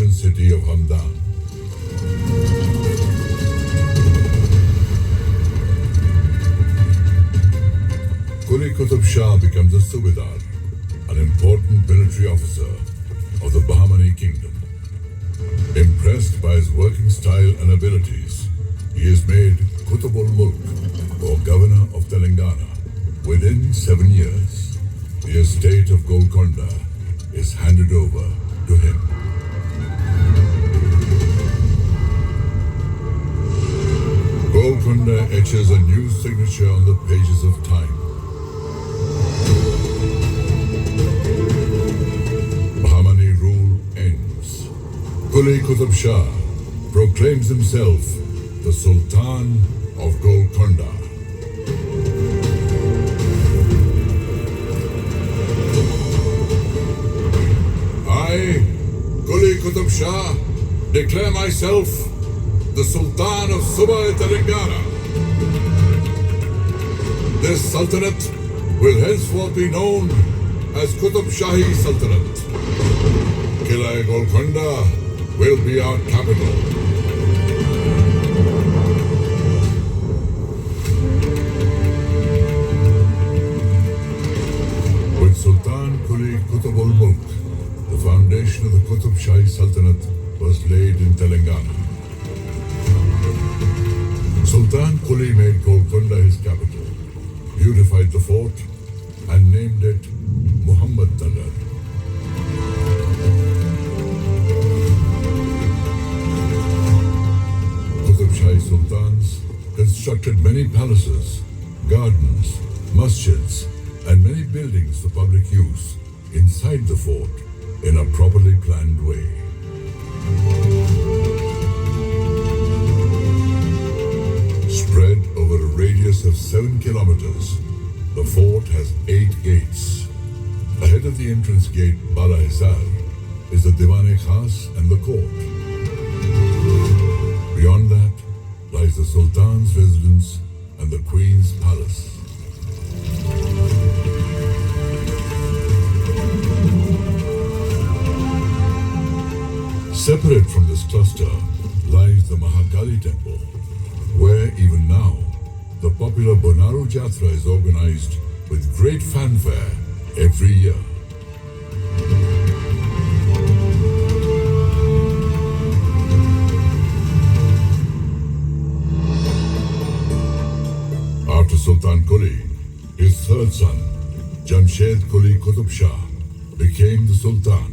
Persian city of Hamdan. Quli Qutb Shah becomes a Subedar, an important military officer of the Bahmani kingdom. Impressed by his working style and abilities, he is made Qutb ul-Mulk, or Governor of Telangana. Within 7 years, the estate of Golconda is handed over to him. Golconda etches a new signature on the pages of time. Bahmani rule ends. Quli Qutb Shah proclaims himself the Sultan of Golconda. I, Quli Qutb Shah, declare myself the Sultan of Suba Telangana. This Sultanate will henceforth be known as Qutb Shahi Sultanate. Qila Golconda will be our capital. With Sultan Quli Qutb ul-Mulk, the foundation of the Qutb Shahi Sultanate was laid in Telangana. Sultan Quli made Golconda his capital, beautified the fort, and named it Muhammad Nagar. Qutb Shahi Sultans constructed many palaces, gardens, masjids, and many buildings for public use inside the fort in a properly planned way. Spread over a radius of 7 kilometers, the fort has 8 gates. Ahead of the entrance gate, Bala Hisar, is the Diwan-e-Khas and the court. Beyond that lies the Sultan's residence and the Queen's palace. Separate from this cluster lies the Mahakali temple, where even now the popular Bonaru Jatra is organized with great fanfare every year. After Sultan Quli, his third son, Jamshed Quli Qutb Shah, became the Sultan.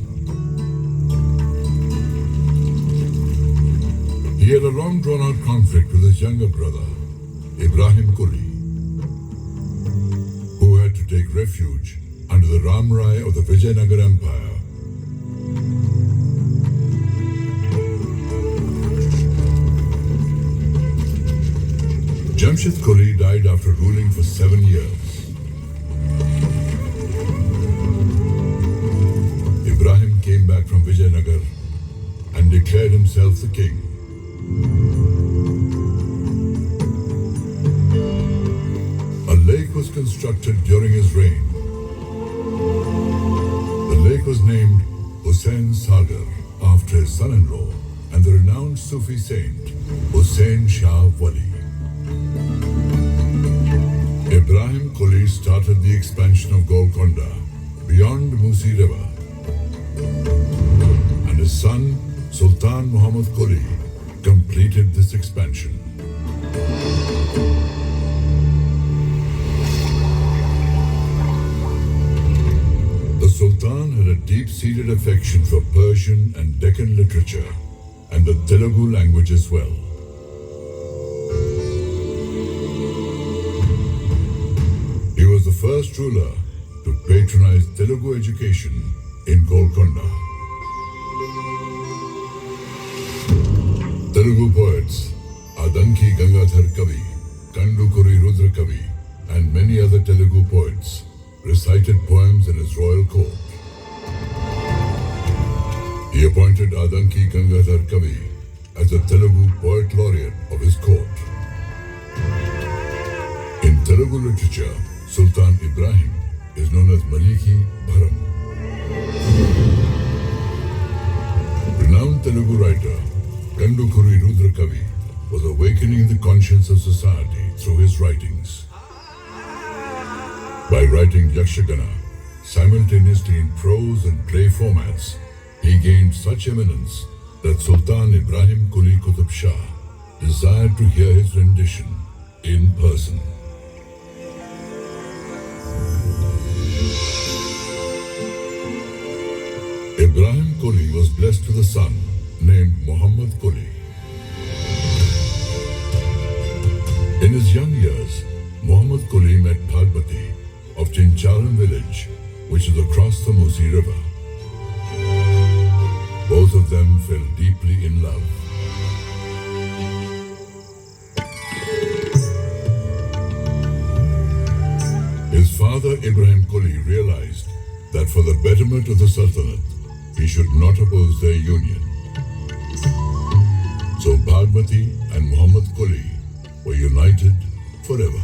He had a long drawn-out conflict with his younger brother, Ibrahim Quli, who had to take refuge under the Ramrai of the Vijayanagar Empire. Jamshed Quli died after ruling for 7 years. Ibrahim came back from Vijayanagar and declared himself the king. A lake was constructed during his reign. The lake was named Hussain Sagar after his son-in-law and the renowned Sufi saint Hussain Shah Wali. Ibrahim Quli started the expansion of Golconda beyond Musi River, and his son Sultan Muhammad Quli completed this expansion. The Sultan had a deep-seated affection for Persian and Deccan literature and the Telugu language as well. He was the first ruler to patronize Telugu education in Golconda. Telugu poets Adanki Gangadhar Kavi, Kandukuri Rudra Kavi, and many other Telugu poets recited poems in his royal court. He appointed Adanki Gangadhar Kavi as the Telugu poet laureate of his court. In Telugu literature, Sultan Ibrahim is known as Maliki Bharam. Renowned Telugu writer, Kandukuri Rudra Kavi, was awakening the conscience of society through his writings. By writing Yakshagana simultaneously in prose and play formats, he gained such eminence that Sultan Ibrahim Quli Qutb Shah desired to hear his rendition in person. Ibrahim Quli was blessed with a son named Muhammad Quli. In his young years, Muhammad Quli met Bhagmati of Chincharan village, which is across the Musi River. Both of them fell deeply in love. His father Ibrahim Quli realized that for the betterment of the Sultanate, he should not oppose their union. So Bhagmati and Muhammad Quli were united forever.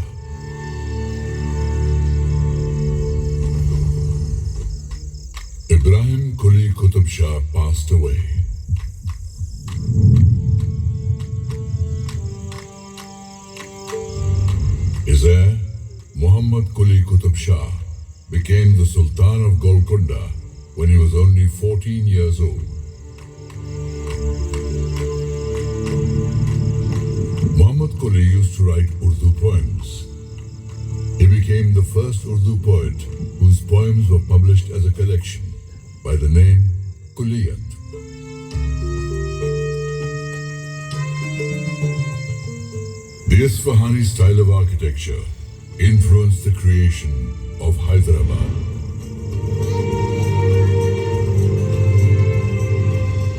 Ibrahim Quli Qutb Shah passed away. His heir, Muhammad Quli Qutb Shah, became the Sultan of Golconda when he was only 14 years old. Muhammad Quli used to write Urdu poems. He became the first Urdu poet whose poems were published as a collection by the name Kulliyat. The Isfahani style of architecture influenced the creation of Hyderabad.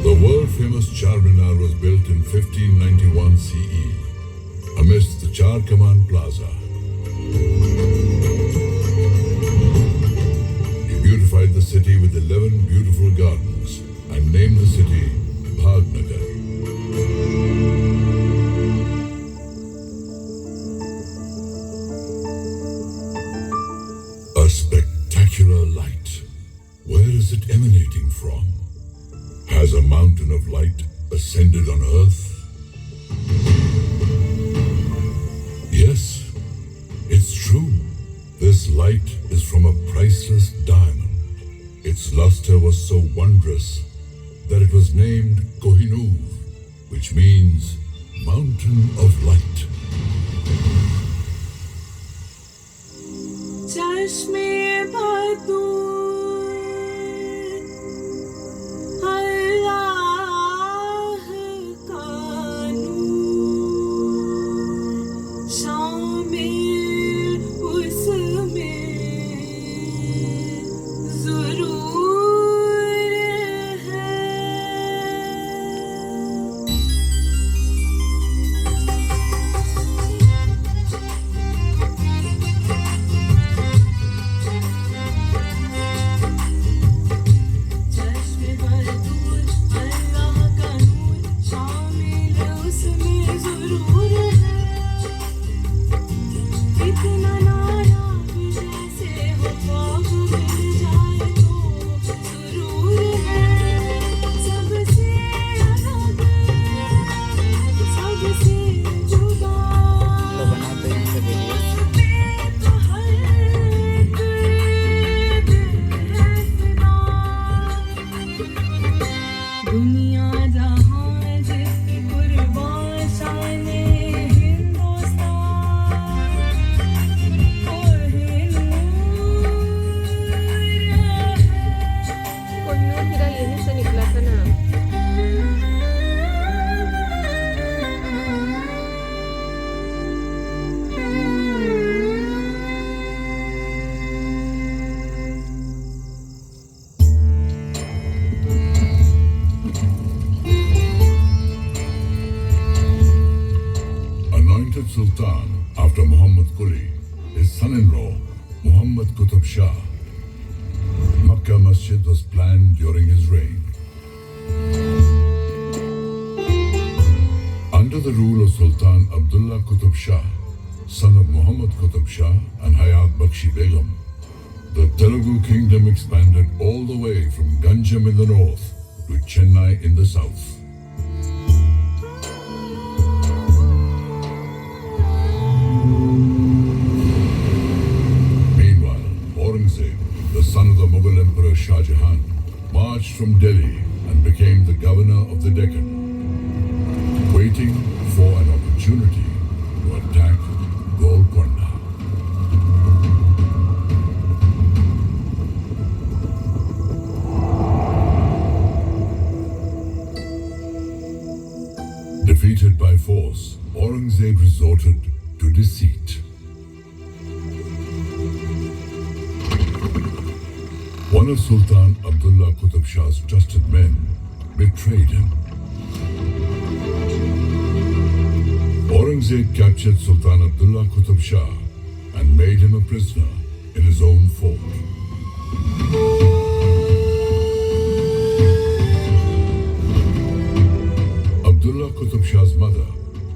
The world-famous Charminar was built in 1591 CE amidst the Char Kaman Plaza. He beautified the city with 11 beautiful gardens and named the city Bhagnagar. A spectacular light. Where is it emanating from? Has a mountain of light ascended on earth? Yes, it's true. This light is from a priceless diamond. Its luster was so wondrous that it was named Kohinoor, which means mountain of light. Sultan after Muhammad Quli, his son-in-law Muhammad Qutb Shah. Makkah Masjid was planned during his reign. Under the rule of Sultan Abdullah Qutb Shah, son of Muhammad Qutb Shah and Hayat Bakshi Begum, the Telugu kingdom expanded all the way from Ganjam in the north to Chennai lie in the south. Meanwhile, Aurangzeb, the son of the Mughal Emperor Shah Jahan, marched from Delhi and became the governor of the Deccan, waiting for an opportunity to attack Golconda. Defeated by force, Aurangzeb resorted to deceit. One of Sultan Abdullah Qutb Shah's trusted men betrayed him. Aurangzeb captured Sultan Abdullah Qutb Shah and made him a prisoner in his own fort. Abdullah Qutb Shah's mother,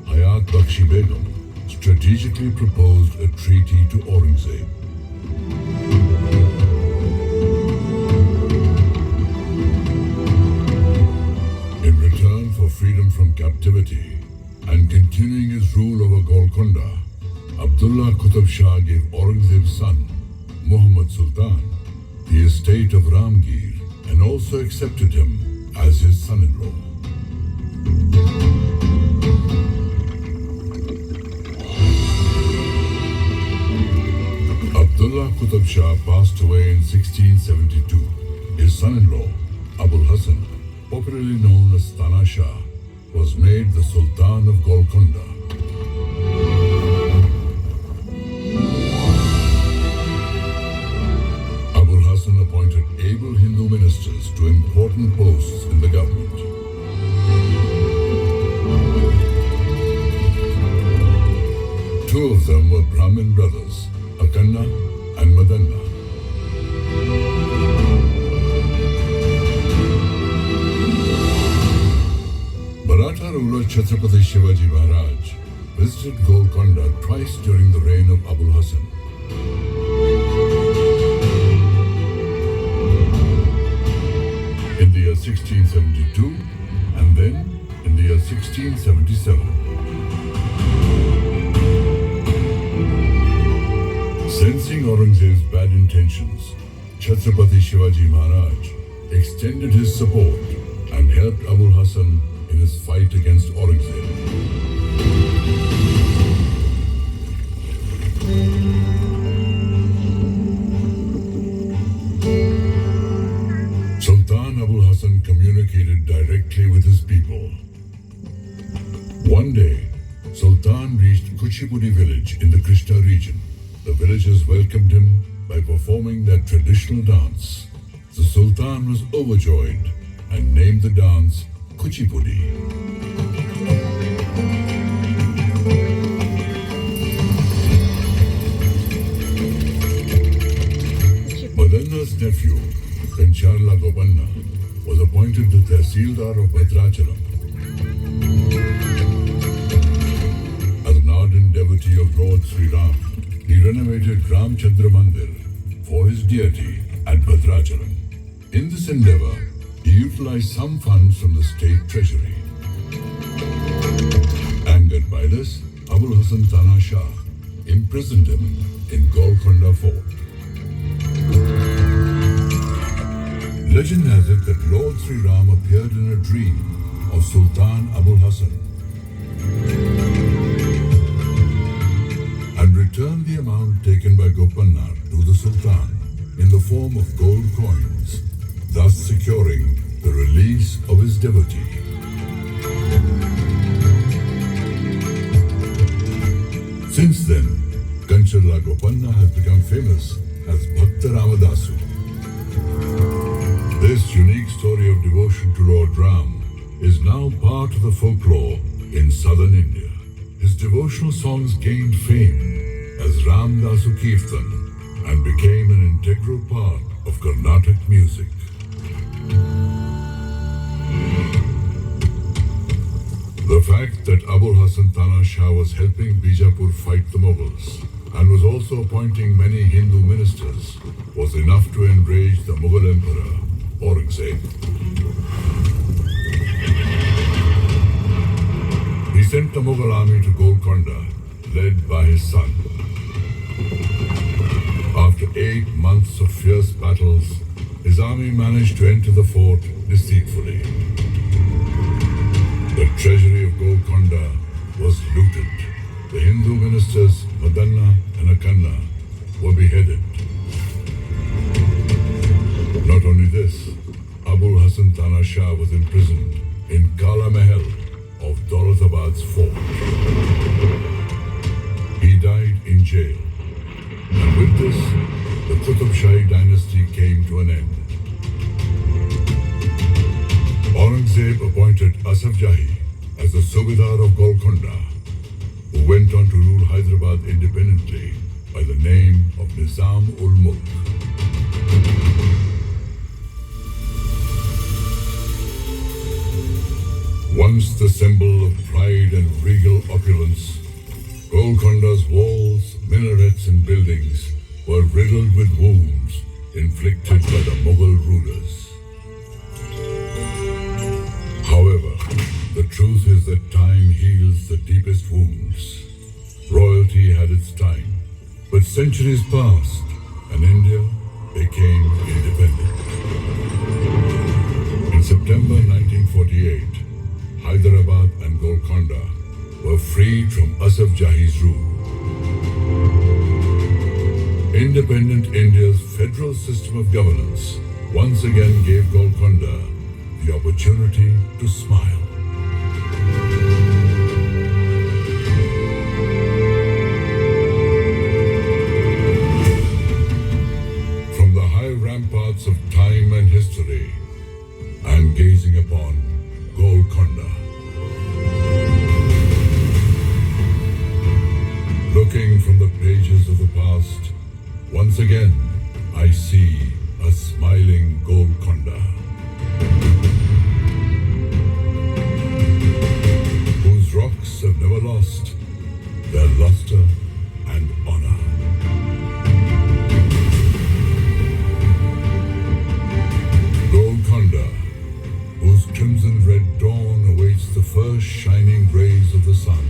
Hayat Bakshi Begum, strategically proposed a treaty to Aurangzeb. In return for freedom from captivity and continuing his rule over Golconda, Abdullah Qutb Shah gave Aurangzeb's son, Muhammad Sultan, the estate of Ramgir and also accepted him as his son-in-law. Abdullah Qutb Shah passed away in 1672. His son-in-law, Abul Hassan, popularly known as Tana Shah, was made the Sultan of Golconda. Abul Hassan appointed able Hindu ministers to important posts in the government. Two of them were Brahmin brothers, Akanna and Madanna. Maratha ruler Chhatrapati Shivaji Maharaj visited Golconda twice during the reign of Abul Hassan. In the year 1672 and then in the year 1677. Sensing Aurangzeb's bad intentions, Chhatrapati Shivaji Maharaj extended his support and helped Abul Hassan in his fight against Aurangzeb. Sultan Abul Hassan communicated directly with his people. One day, Sultan reached Kuchipudi village in the Krishna region. The villagers welcomed him by performing their traditional dance. The Sultan was overjoyed and named the dance Kuchipudi. Madanna's nephew, Kancharla Gopanna, was appointed the Tehsildar of Bhadrachalam. As an ardent devotee of Lord Sri Ram, he renovated Ramchandra Mandir for his deity at Bhadrachalam. In this endeavor, he utilized some funds from the state treasury. Angered by this, Abul Hassan Tana Shah imprisoned him in Golconda Fort. Legend has it that Lord Sri Ram appeared in a dream of Sultan Abul Hassan and returned the amount taken by Gopanna to the Sultan in the form of gold coins, thus securing the release of his devotee. Since then, Kancharla Gopanna has become famous as Bhakta Ramadasu. This unique story of devotion to Lord Ram is now part of the folklore in southern India. His devotional songs gained fame as Ramdasu Kirtan and became an integral part of Carnatic music. The fact that Abul Hassan Tana Shah was helping Bijapur fight the Mughals and was also appointing many Hindu ministers was enough to enrage the Mughal Emperor Aurangzeb. sent the Mughal army to Golconda, led by his son. After 8 months of fierce battles, his army managed to enter the fort deceitfully. The treasury of Golconda was looted. The Hindu ministers Madanna and Akanna were beheaded. Not only this, Abul Hasan Tana Shah was imprisoned in Kala Mahal of Daulatabad's fort. He died in jail. And with this, the Qutb Shahi dynasty came to an end. Aurangzeb appointed Asaf Jahi as the Subedar of Golconda, who went on to rule Hyderabad independently by the name of Nizam-ul-Mulk. Once the symbol of pride and regal opulence, Golconda's walls, minarets and buildings were riddled with wounds inflicted by the Mughal rulers. However, the truth is that time heals the deepest wounds. Royalty had its time, but centuries passed and India became independent. In September 1948, Hyderabad and Golconda were freed from Asaf Jahi's rule. Independent India's federal system of governance once again gave Golconda the opportunity to smile. From the high ramparts of time and history, I am gazing upon Golconda. Looking from the pages of the past, once again I see a smiling Golconda, whose rocks have never lost their luster and honor. Golconda, whose crimson red dawn awaits the first shining rays of the sun.